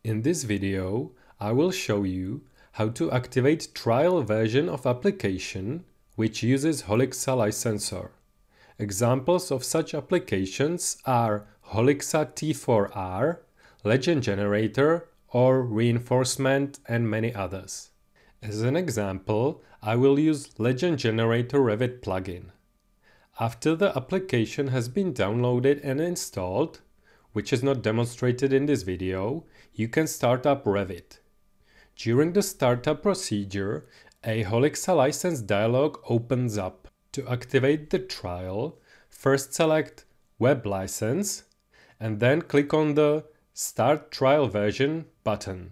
In this video, I will show you how to activate trial version of application which uses Holixa licensor. Examples of such applications are Holixa T4R, Legend Generator, or Reinforcement, and many others. As an example, I will use Legend Generator Revit plugin. After the application has been downloaded and installed, which is not demonstrated in this video, you can start up Revit. During the startup procedure, a Holixa license dialog opens up. To activate the trial, first select Web License and then click on the Start Trial Version button.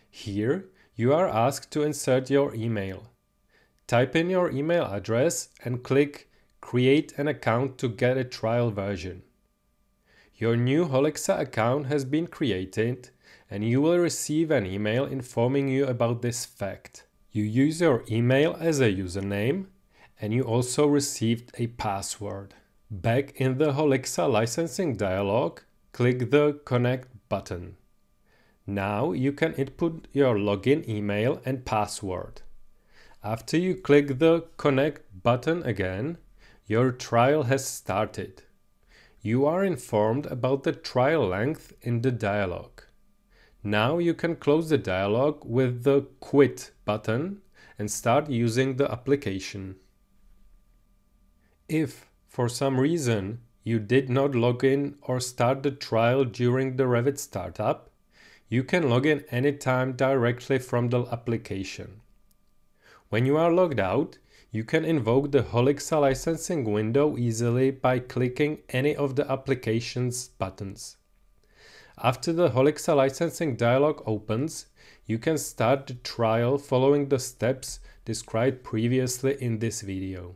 Here, you are asked to insert your email. Type in your email address and click Create an account to get a trial version. Your new Holixa account has been created and you will receive an email informing you about this fact. You use your email as a username and you also received a password. Back in the Holixa licensing dialog, click the Connect button. Now you can input your login email and password. After you click the Connect button again, your trial has started. You are informed about the trial length in the dialog. Now you can close the dialog with the Quit button and start using the application. If, for some reason, you did not log in or start the trial during the Revit startup, you can log in anytime directly from the application. When you are logged out, you can invoke the Holixa licensing window easily by clicking any of the application's buttons. After the Holixa licensing dialog opens, you can start the trial following the steps described previously in this video.